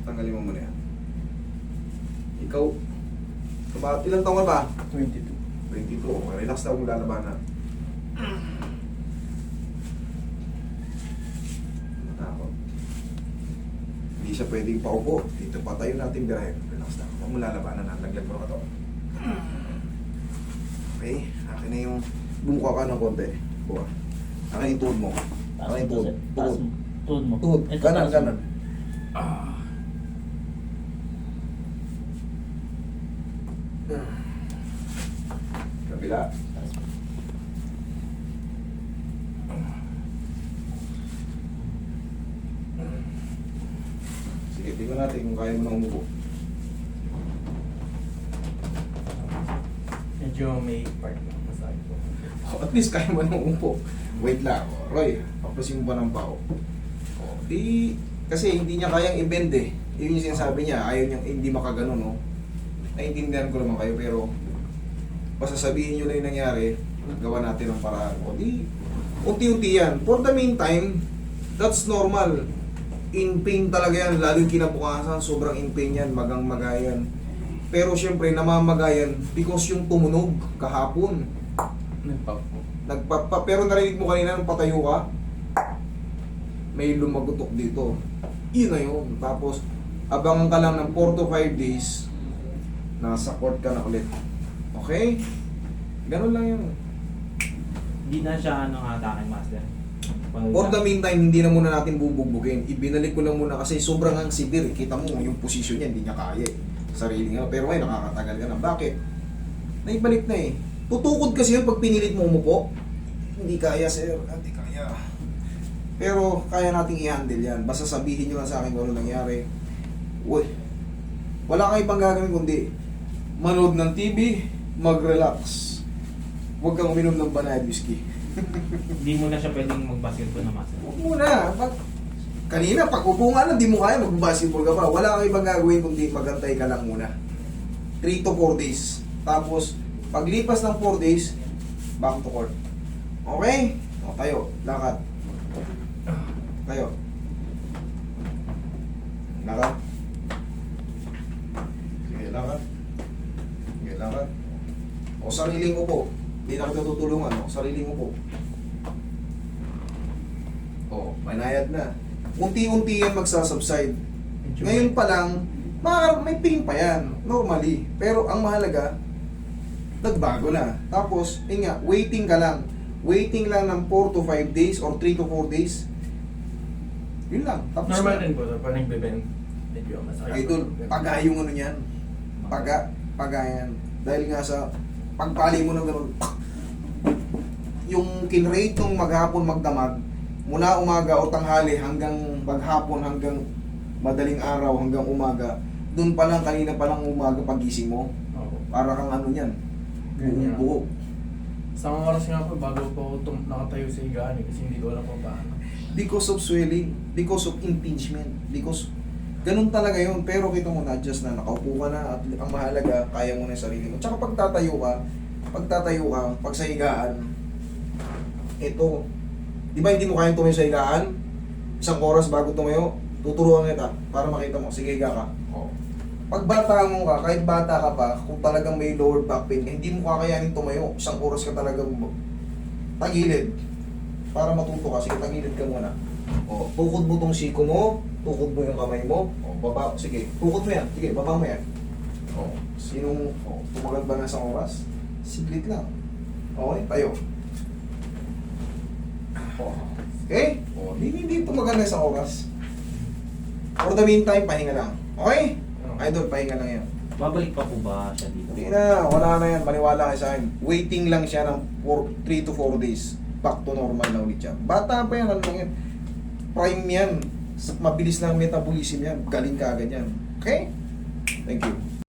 Tanggalin mo muna yan. Ikaw, ilang taon ka ba? 22. 22. Okay, relax na kung lalabanan. Matakot. Hindi siya pwedeng paupo. Dito patayo natin birahin. Relax na. Huwag mo lalabanan. Laglag mo ka to. Okay. Akin na yung bumuka ka ng konti. Buka. Akin yung tuhod mo. Akin yung tuhod. Tuhod. Tuhod mo. Tuhod. Ito, Kanan, taas mo. kanan. Kabila. Taas mo. Sige, tingnan natin kung kaya mo na umupo. Medyo may part na masakit po. Oh, at least kaya mo na umupo. Wait lang. Oh, Roy, papasin mo ba ng pao? Oh, di, kasi hindi niya kayang i-bend eh. Yun yung sinasabi niya, ayaw niyang hindi makaganon, no? Naiintindihan ko naman kayo, pero basta sabihin niyo lang yung nangyari, gawa natin ang paraan. O di, unti-unti yan. For the meantime, that's normal. In pain talaga yan, lalo yung kinabukasan, sobrang in pain yan, magang-magayan. Pero syempre, namamagayan because yung tumunog kahapon. Nagpap po. Pero narinig mo kanina nung patayo ka, may lumagutok dito. Yun na yun. Tapos, abangan ka lang ng 4 to 5 days, nasa court ka na ulit. Okay? Ganun lang yun. Hindi na siya atake, master. For the meantime, hindi na muna natin bubugbugin. Ibinalik ko lang muna kasi sobrang ang severe. Kita mo yung posisyon niya, hindi niya kaya. Sarili nga. Pero ngayon, nakakatagal ka na. Bakit? Naibalik na eh. Tutukod kasi yun pag pinilit mo umupo. Hindi kaya, sir. Hindi kaya. Pero kaya nating i-handle yan. Basta sabihin nyo lang sa akin kung ano nangyari. Uy, wala kang ibang gagawin kundi manood ng TV, mag-relax. Huwag kang uminom ng banayad whiskey. Hindi mo na siya pwedeng mag-basketball na, master. Huwag muna. Kanina, pag upo nga lang, di mo kaya, mag-basketball ka pa. Wala kang ibang gagawin kundi magantay ka lang muna. 3 to 4 days. Tapos, paglipas ng 4 days, back to court. Okay? O, tayo. Lakad. Tayo. Lakad. Sige, lakad. Sige, lakad. O, sariling upo. Hindi na kita tutulungan. O, sariling upo. O, manayad na. Unti-unti yan magsasubside. Ngayon pa lang, may pain pa yan. Normally. Pero ang mahalaga, nagbago na. Tapos, yun nga, waiting ka lang. Waiting lang ng 4 to 5 days or 3 to 4 days. Yun lang. Tapos Normal na. din po, pag nagbe-bend, medyo masakit. Idol, paga yung ano niyan. Paga yan. Dahil nga sa pagpali mo ng ganun, yung kinrate ng maghapon magdamag, mula umaga o tanghali hanggang maghapon, hanggang madaling araw, hanggang umaga, dun pa lang, kanina pa lang umaga pagising mo, Opo. para kang ano yan, Ganyan. buo. Isang oras nga po bago po ako nakatayo sa higaan kasi hindi ko alam kung paano. Because of swelling, because of impingement, because ganun talaga yun. Pero kita mo, na-adjust na, nakaupo ka na, at ang mahalaga, kaya mo na yung sarili mo. Tsaka pagtatayo ka, pag sa higaan, ito, di ba hindi mo kayang tumayo sa higaan? Isang oras bago tumayo, tuturuan kita para makita mo, sige higa ka. Oh. Pag bata mo ka, kahit bata ka pa, kung talagang may lower back pain, hindi mo kakayanin tumayo, isang oras ka talagang tagilid. Para matuto ka, sige tagilid ka muna. O, tukod mo tong siko mo, tukod mo yung kamay mo, o, baba, sige, tukod mo yan, sige, baba mo yan. O, sinong, tumagal ba ng isang oras? Siglit lang. Okay, tayo. O, okay? O, hindi tumagal ng isang oras. For the meantime, pahinga lang. Okay? Idol, pahinga lang yan. Babalik pa po ba siya dito? Hindi na, wala na yan. Maniwala kayo sa akin. Waiting lang siya ng 3 to 4 days. Back to normal na ulit siya. Bata pa yan, ano lang yan. Prime yan. Mabilis lang metabolism yan. Galing ka agad yan. Okay? Thank you.